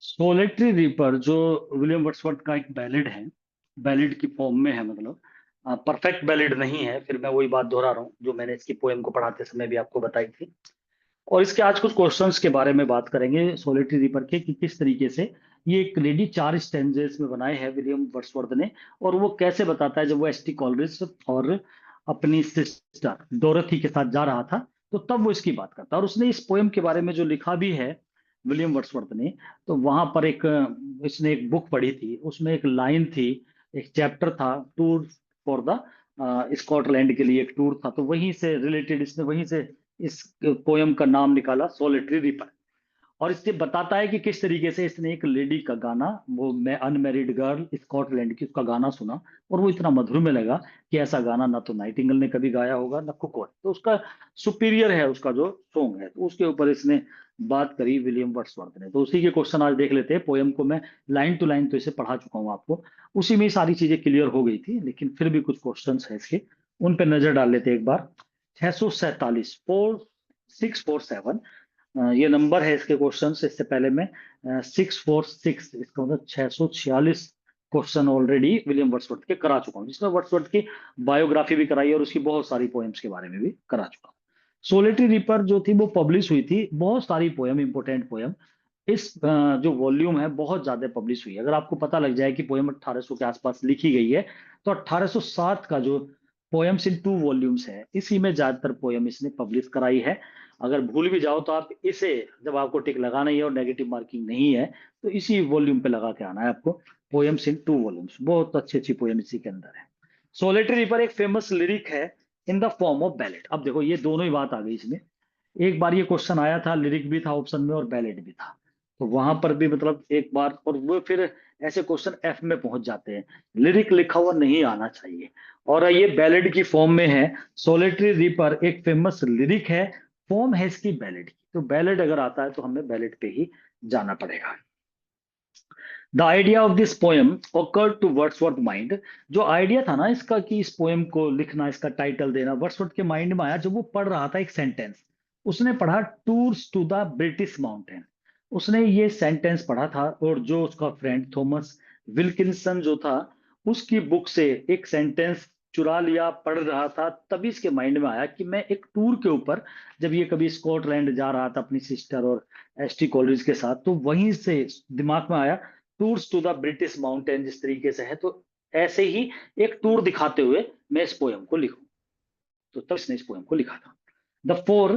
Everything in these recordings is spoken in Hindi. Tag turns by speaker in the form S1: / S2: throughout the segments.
S1: सोलेटरी रीपर जो विलियम वर्ड्सवर्थ का एक बैलेड है, बैलेड की फॉर्म में है, मतलब परफेक्ट बैलेड नहीं है। फिर मैं वही बात दोहरा रहा हूँ जो मैंने इसकी पोएम को पढ़ाते समय भी आपको बताई थी। और इसके आज कुछ क्वेश्चंस के बारे में बात करेंगे सोलेटरी रीपर के, कि किस तरीके से ये एक लेडी 4 स्टेंजेस में बनाए हैं विलियम वर्ड्सवर्थ ने, और वो कैसे बताता है जब वो एसटी कॉलरिज और अपनी सिस्टर डोरथी के साथ जा रहा था, तो तब वो इसकी बात करता है। और उसने इस पोएम के बारे में जो लिखा भी है विलियम वर्ड्सवर्थ ने, तो वहां पर एक इसने एक बुक पढ़ी थी, उसमें एक लाइन थी, एक चैप्टर था, टूर फॉर द स्कॉटलैंड के लिए एक टूर था, तो वहीं से रिलेटेड इसने वहीं से इस पोयम का नाम निकाला सोलिटरी रीपर। और इससे बताता है कि किस तरीके से इसने एक लेडी का गाना, वो मैं अनमेरिड गर्ल स्कॉटलैंड की, उसका गाना सुना और वो इतना मधुर में लगा कि ऐसा गाना ना तो नाइटिंगेल ने कभी गाया होगा ना कुको ने। तो उसका सुपीरियर है, उसका जो सॉन्ग है, तो उसके ऊपर इसने बात करी विलियम वर्ड्सवर्थ ने। तो उसी के क्वेश्चन आज देख लेते हैं। पोयम को मैं लाइन टू लाइन तो इसे पढ़ा चुका हूँ आपको, उसी में ही सारी चीजें क्लियर हो गई थी, लेकिन फिर भी कुछ क्वेश्चन है इसके, उन पर नजर डाल लेते हैं एक बार। 647 4647 ये नंबर है इसके क्वेश्चन। इससे पहले मैं 646, इसका मतलब 646 क्वेश्चन ऑलरेडी विलियम वर्ड्सवर्थ के करा चुका हूँ, जिसमें वर्ड्सवर्थ की बायोग्राफी भी कराई और उसकी बहुत सारी पोएम्स के बारे में भी करा चुका हूँ। सोलिटरी रीपर जो थी वो पब्लिश हुई थी, बहुत सारी पोएम, इंपोर्टेंट पोएम इस जो वॉल्यूम है बहुत ज्यादा पब्लिश हुई है। अगर आपको पता लग जाए कि पोएम 1800 के आसपास लिखी गई है, तो 1807 का जो पोएम्स इन 2 वॉल्यूम्स है, इसी में ज्यादातर पोएम इसने पब्लिश कराई है। अगर भूल भी जाओ तो आप इसे, जब आपको टिक लगाना ही है और नेगेटिव मार्किंग नहीं है, तो इसी वॉल्यूम पे लगा के आना है आपको। पोएम्स इन 2 वॉल्यूम्स, बहुत अच्छी अच्छी पोएम इसी के अंदर है। सोलिटरी रीपर एक फेमस लिरिक है in the form of ballot. अब देखो ये दोनों ही बात आ गई इसमें। एक बार ये क्वेश्चन आया था, लिरिक भी था ऑप्शन में और बैलेट भी था, तो वहां पर भी मतलब एक बार, और वो फिर ऐसे क्वेश्चन एफ में पहुंच जाते हैं, लिरिक लिखा हुआ नहीं आना चाहिए। और ये बैलेड की फॉर्म में है। सोलिटरी रीपर एक फेमस लिरिक है, फॉर्म है इसकी बैलेड की, तो बैलेड अगर आता है तो हमें बैलेड पे ही जाना पड़ेगा। The idea of this poem occurred to Wordsworth mind. जो आइडिया था ना इसका कि इस पोएम को लिखना, इसका टाइटल देना, वर्ड्सवर्थ के माइंड में आया जब वो पढ़ रहा था एक सेंटेंस। उसने पढ़ा tours to the British mountain, उसने ये सेंटेंस पढ़ा था, और जो उसका फ्रेंड थॉमस विल्किंसन जो था, उसकी बुक से एक सेंटेंस चुरा लिया, पढ़ रहा था, तभी इसके माइंड में आया कि मैं एक टूर के ऊपर, जब ये कभी स्कॉटलैंड जा रहा था अपनी सिस्टर और एसटी कॉलेज के साथ, तो वहीं से दिमाग में आया tours to the British mountain जिस तरीके से है, तो ऐसे ही एक टूर दिखाते हुए मैं इस पोयम को लिखूं। तो तब इसने इस पोयम को लिखा था। द फोर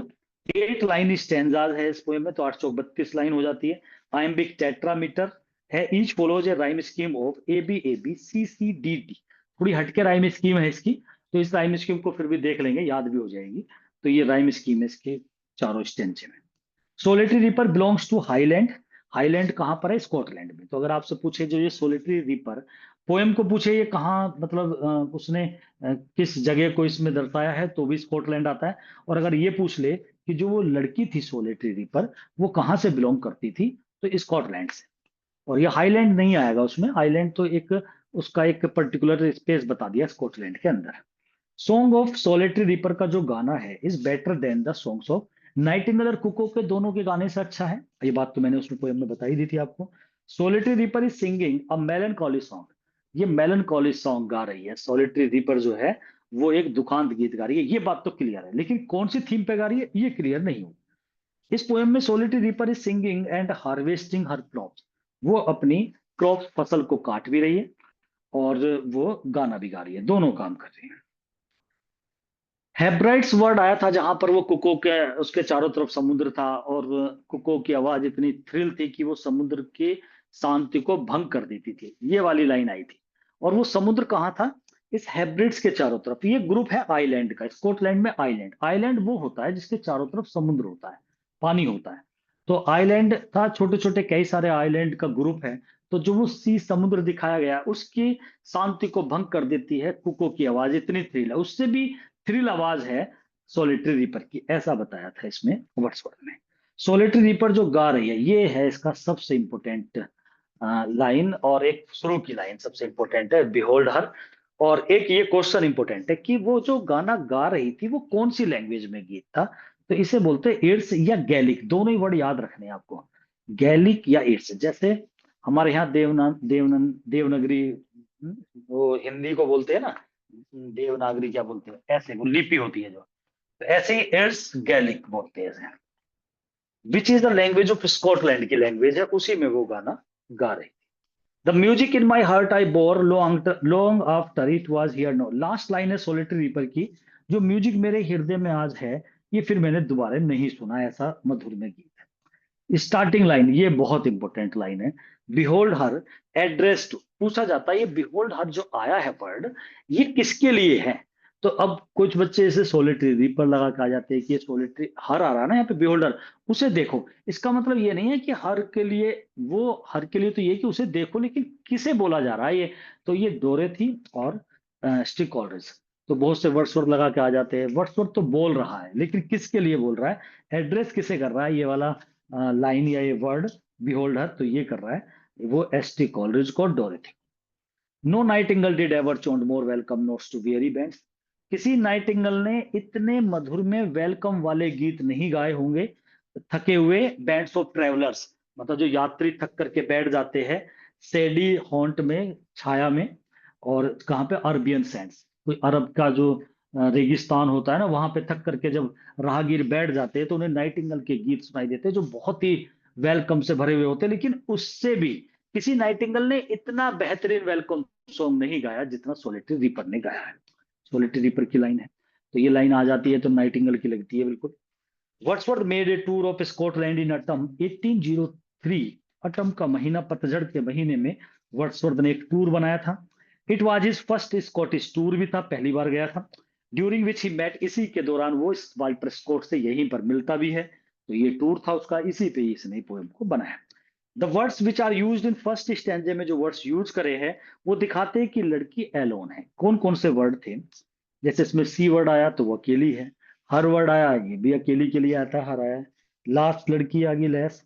S1: 8 लाइन स्टेंजाज है इस पोयम में, तो 832 लाइन हो जाती है। आइम्बिक टेट्रामीटर है, each follows A rhyme scheme of ABAB CCDD। थोड़ी हटके राइम स्कीम है इसकी, तो इस राइम स्कीम को फिर भी देख लेंगे, याद भी हो जाएगी। तो ये राइम स्कीम है इसके चारों स्टेंजे में। Solitary reaper belongs to Highland. Highland कहाँ पर है? स्कॉटलैंड में। तो अगर आपसे पूछे जो ये सोलिटरी रीपर पोएम को पूछे ये कहाँ, मतलब उसने किस जगह को इसमें दर्शाया है, तो भी स्कॉटलैंड आता है। और अगर ये पूछ ले कि जो वो लड़की थी सोलिटरी रीपर, वो कहाँ से बिलोंग करती थी, तो स्कॉटलैंड से। और ये हाईलैंड नहीं आएगा उसमें, हाईलैंड तो एक उसका एक पर्टिकुलर स्पेस बता दिया स्कॉटलैंड के अंदर। सॉन्ग ऑफ सोलिटरी रीपर का जो गाना है is better than the songs of Nightingale और कुको के दोनों के गाने से अच्छा है। ये बात तो मैंने उसमें पोएम में बताई दी थी आपको। Solitary reaper is singing a melancholy song. ये मेलनकॉली सॉन्ग गा रही है सोलिटरी रीपर जो है, वो एक दुखांत गीत गा रही है, ये बात तो क्लियर है, लेकिन कौन सी थीम पे गा रही है ये क्लियर नहीं हो। इस पोएम में solitary reaper is singing and harvesting her crops. वो अपनी क्रॉप फसल को काट भी रही है और वो गाना भी गा रही है, दोनों काम कर रही है। हेब्राइट्स वर्ड आया था जहां पर वो कुको के, उसके चारों तरफ समुद्र था, और कुको की आवाज इतनी थ्रिल थी कि वो समुद्र की शांति को भंग कर देती थी, ये वाली लाइन आई थी। और वो समुद्र कहाँ था? इस हेब्रिड्स के चारों तरफ। ये ग्रुप है आइलैंड का, स्कॉटलैंड में आइलैंड, आइलैंड वो होता है जिसके चारों तरफ समुद्र होता है, पानी होता है। तो आइलैंड था, छोटे छोटे कई सारे आइलैंड का ग्रुप है। तो जो वो सी समुद्र दिखाया गया, उसकी शांति को भंग कर देती है कुको की आवाज, इतनी थ्रिल है, उससे भी थ्रिल आवाज है सोलिटरी रीपर की, ऐसा बताया था इसमें वर्ड्सवर्थ ने। सोलिटरी रीपर जो गा रही है, ये है इसका सबसे इंपॉर्टेंट लाइन, और एक शुरू की लाइन सबसे इंपॉर्टेंट है, बिहोल्ड हर। और एक ये क्वेश्चन इंपॉर्टेंट है कि वो जो गाना गा रही थी वो कौन सी लैंग्वेज में गीत था, तो इसे बोलते हैं एड्स या गैलिक, दोनों ही वर्ड याद रखने हैं आपको। गैलिक या इट्स, जैसे हमारे यहाँ देवनागरी, वो हिंदी को बोलते हैं ना, देवनागरी क्या बोलते हैं, ऐसे वो लिपि होती है जो, तो ऐसे ही इट्स गैलिक बोलते हैं, which is the language of Scotland की लैंग्वेज है, उसी में वो गाना गा रहे। The music in my heart I bore long after it was heard no, last line है सोलिटरी रीपर की, जो म्यूजिक मेरे हृदय में आज है, ये फिर मैंने दोबारा नहीं सुना, ऐसा मधुर में गीत है। स्टार्टिंग लाइन ये बहुत इंपॉर्टेंट लाइन है, बिहोल्ड हर एड्रेस्ड, पूछा जाता है ये बिहोल्ड हर जो आया है वर्ड, ये किसके लिए है। तो अब कुछ बच्चे इसे सोलिटरी रीपर लगा के आ जाते हैं कि ये सोलिटरी हर आ रहा है ना यहाँ पे बिहोल्डर, उसे देखो। इसका मतलब ये नहीं है कि हर के लिए, वो हर के लिए तो ये कि उसे देखो, लेकिन किसे बोला जा रहा है ये, तो ये डोरेथी और स्टिक ऑलरेज। तो बहुत से वर्ड्सवर्थ लगा के आ जाते हैं, वर्ड्सवर्थ तो बोल रहा है लेकिन किसके लिए बोल रहा है, एड्रेस किसे कर रहा है, ये वाला लाइन या ये वर्ड बिहोल्डर, तो ये कर रहा है वो एस टी कॉलरिज को, Dorothy. No nightingale did ever chaunt more welcome notes to weary bands, किसी नाइटिंगल ने इतने मधुर में वेलकम वाले गीत नहीं गाए होंगे थके हुए बैंड्स ऑफ ट्रेवलर्स, मतलब जो यात्री थक करके बैठ जाते हैं सेडी हॉन्ट में, छाया में, और कहाँ पे, अरबियन सैंड्स, कोई अरब का जो रेगिस्तान होता है ना, वहां पे थक करके जब राहगीर बैठ जाते हैं तो उन्हें नाइटिंगल के गीत सुनाई देते हैं जो बहुत ही वेलकम से भरे हुए होते हैं, लेकिन उससे भी किसी नाइटिंगल ने इतना बेहतरीन वेलकम सॉन्ग नहीं गाया जितना सोलिटरी रीपर ने गाया है। सोलिटरी रीपर की लाइन है, तो ये लाइन आ जाती है तो नाइटिंगल की लगती है बिल्कुल। Wordsworth made a tour of Scotland in autumn 1803, autumn का महीना, पतझड़ के महीने में वर्ड्सवर्थ ने एक टूर बनाया था। It was his first Scottish tour भी था, पहली बार गया था। ड्यूरिंग विच ही मेट, इसी के दौरान वो इस वाल्टर स्कॉट से यहीं पर मिलता भी है, तो ये टूर था उसका, इसी पे इसने पोएम को बनाया। The words which are used in first stanza में जो वर्ड्स यूज करे हैं वो दिखाते हैं कि लड़की एलोन है। कौन कौन से वर्ड थे, जैसे इसमें सी वर्ड आया तो वो अकेली है, हर वर्ड आया ये भी अकेली के लिए आता है, हर आया, लास्ट लड़की आ गई लेस,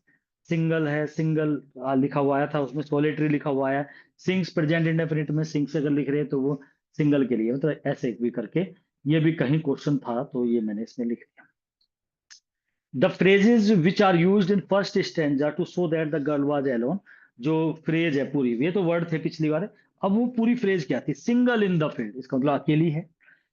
S1: सिंगल है, सिंगल लिखा हुआ आया था उसमें, सोलिटरी लिखा हुआ आया, सिंग्स प्रेजेंट इंडेफिनिट में सिंग्स अगर लिख रहे हैं तो वो सिंगल के लिए, मतलब ऐसे भी करके ये भी कहीं क्वेश्चन था तो ये मैंने इसमें लिख दिया। The phrases which are used in first stanza to show that the girl was alone, जो फ्रेज है पूरी, ये तो वर्ड थे पिछली बार, अब वो पूरी फ्रेज क्या थी, सिंगल इन द फील्ड, इसका मतलब अकेली है।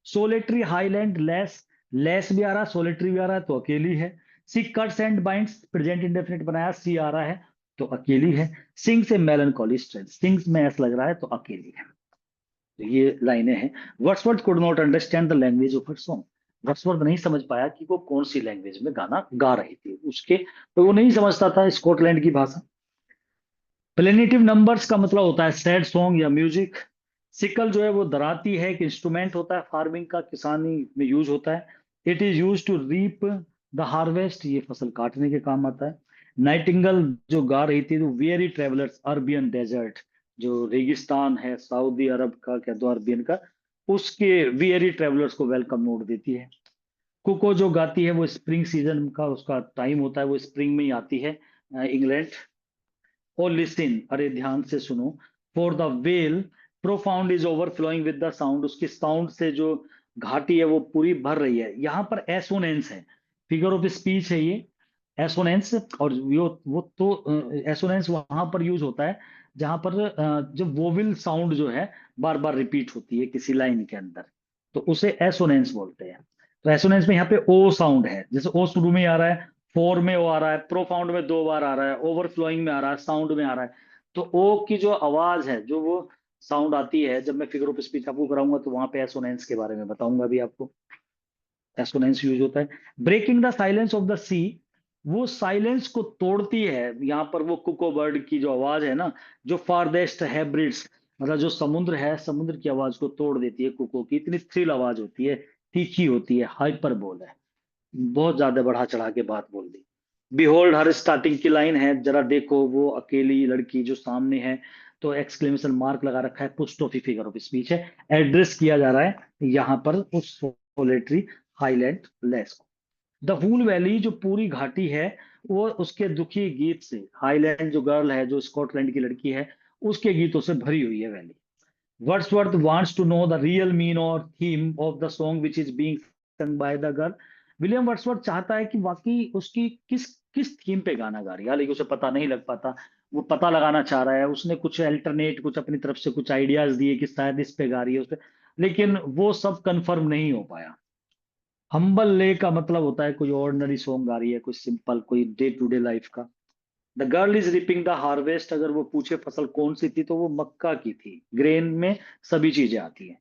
S1: सोलेटरी हाईलैंड लेस, लेस भी आ रहा है, सोलेटरी भी आ रहा है तो अकेली है। She cuts and binds, present indefinite बनाया, सी आ रहा है तो अकेली है। Sings a melancholy strength, sings में ऐसा लग रहा है तो अकेली है। तो ये लाइनें हैं। Wordsworth could not understand the language of her song, Wordsworth नहीं समझ पाया कि वो कौन सी लैंग्वेज में गाना गा रही थी उसके, तो वो नहीं समझता था स्कॉटलैंड की भाषा। प्लेनेटिव नंबर्स का मतलब होता है सैड सॉन्ग या म्यूजिक। सिकल जो है वो दराती है, एक इंस्ट्रूमेंट होता है फार्मिंग का, किसानी में यूज होता है। It is use to reap the harvest, ये फसल काटने के काम आता है। नाइटिंगल जो गा रही थी, वो वेरी ट्रेवलर्स अरबियन डेजर्ट, जो रेगिस्तान है सऊदी अरब का, क्या दो अरबियन का, उसके वेरी ट्रेवलर्स को वेलकम नोट देती है। कुको जो गाती है वो स्प्रिंग सीजन का उसका टाइम होता है, वो स्प्रिंग में ही आती है इंग्लैंड। ओ लिसन, अरे ध्यान से सुनो, for the well profound is overflowing with the sound, उसकी साउंड से जो घाटी है वो पूरी भर रही है। यहाँ पर एसोनेंस है, फिगर ऑफ स्पीच है ये, एसोनेंस। और वो तो एसोनेंस वहां पर यूज होता है जहां पर जब वोविल साउंड जो है बार बार रिपीट होती है किसी लाइन के अंदर, तो उसे एसोनेंस बोलते हैं। तो एसोनेंस में यहाँ पे ओ साउंड है, जैसे ओ शुरू में आ रहा है, फोर में वो आ रहा है, प्रोफाउंड में दो बार आ रहा है, ओवरफ्लोइंग में आ रहा है, साउंड में आ रहा है। तो ओ की जो आवाज है, जो वो साउंड आती है, जब मैं फिगर ऑफ स्पीच आपको कराऊंगा तो वहां पे एसोनेंस के बारे में बताऊंगा भी आपको, एसोनेंस यूज होता है। Breaking the silence of the sea, वो साइलेंस को तोड़ती है, यहाँ पर वो कुको बर्ड की जो आवाज है ना, जो फारदेस्ट हैब्रिड्स, मतलब जो समुद्र है, समुद्र की आवाज को तोड़ देती है कुको की, इतनी थ्रिल आवाज होती है, तीखी होती है, हाइपर बोल है, बहुत ज्यादा बढ़ा चढ़ा के बात बोल दी। बिहोल्ड हर स्टार्टिंग की लाइन है, जरा देखो वो अकेली लड़की जो सामने है, तो एक्सक्लेमेशन मार्क लगा रखा है, पुस्ट ऑफ फिगर ऑफ स्पीच है, एड्रेस किया जा रहा है यहाँ पर उस पोलेट्री हाईलैंड लेस को। द वूल वैली, जो पूरी घाटी है, वो उसके दुखी गीत से, हाईलैंड जो गर्ल है, जो स्कॉटलैंड की लड़की है, उसके गीतों से भरी हुई है valley. Wordsworth wants to know the real mean और theme of the song which is being sung by the girl, William Wordsworth चाहता है कि वाकई उसकी किस किस थीम पे गाना गा रही है, हालांकि उसे पता नहीं लग पाता। वो पता लगाना चाह रहा है, उसने कुछ अल्टरनेट, कुछ अपनी तरफ से कुछ आइडियाज दिए कि शायद इस पे गा रही है, उस पे, लेकिन वो सब कंफर्म नहीं हो पाया। हम्बल ले का मतलब होता है कोई ऑर्डिनरी सॉन्ग गा रही है, कोई सिंपल, कोई डे टू डे लाइफ का। The girl is ripping the harvest, अगर वो पूछे फसल कौन सी थी, तो वो मक्का की थी। ग्रेन में सभी चीजें आती हैं।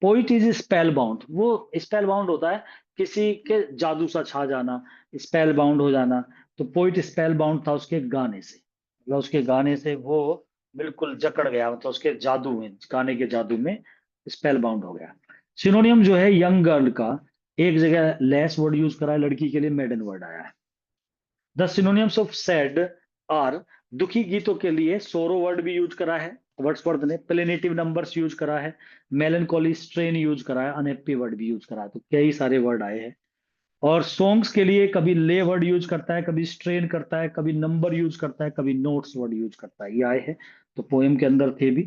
S1: पोइट इज स्पेल बाउंड, वो स्पेल बाउंड होता है किसी के जादू सा छा जाना, स्पेल बाउंड हो जाना। तो पोइट स्पेल बाउंड था उसके गाने से, मतलब उसके गाने से वो बिल्कुल जकड़ गया, मतलब उसके जादू में, गाने के जादू में स्पेल बाउंड हो गया। सिनोनियम जो है यंग गर्ल का, एक जगह लेस वर्ड यूज करा है, लड़की के लिए मेडन वर्ड आया है। The synonyms of sad are, दुखी गीतों के लिए सोरो वर्ड भी यूज करा है वर्ड्सवर्थ ने, प्लेनेटिव नंबर्स यूज करा है, मेलनकॉली स्ट्रेन यूज करा है, अनहैप्पी वर्ड भी यूज करा है, तो कई सारे वर्ड आए हैं। और सॉन्ग्स के लिए कभी ले वर्ड यूज करता है, कभी स्ट्रेन करता है, कभी नंबर यूज करता है, कभी नोट्स वर्ड यूज करता है, ये आए हैं। तो पोएम के अंदर थे भी।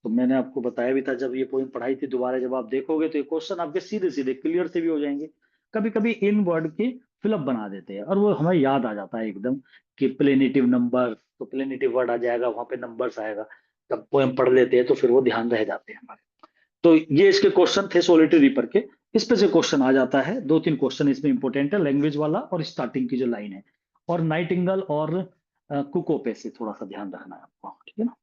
S1: तो मैंने आपको बताया भी था जब ये पोएम पढ़ाई थी, दोबारा जब आप देखोगे तो ये क्वेश्चन आपके सीधे सीधे क्लियर से भी हो जाएंगे। कभी कभी इन वर्ड के फिलअप बना देते हैं और वो हमें याद आ जाता है एकदम, कि प्लेनेटिव नंबर, तो प्लेनेटिव वर्ड आ जाएगा, वहां पे नंबर्स आएगा। जब पोएम पढ़ लेते हैं तो फिर वो ध्यान रह जाते हैं हमारे। तो ये इसके क्वेश्चन थे सोलिटरी रीपर के। इस पे से क्वेश्चन आ जाता है, दो तीन क्वेश्चन इसमें इंपॉर्टेंट है, लैंग्वेज वाला और स्टार्टिंग की जो लाइन है, और नाइटिंगल और कुको पे से थोड़ा सा ध्यान रखना है आपको, ठीक है ना।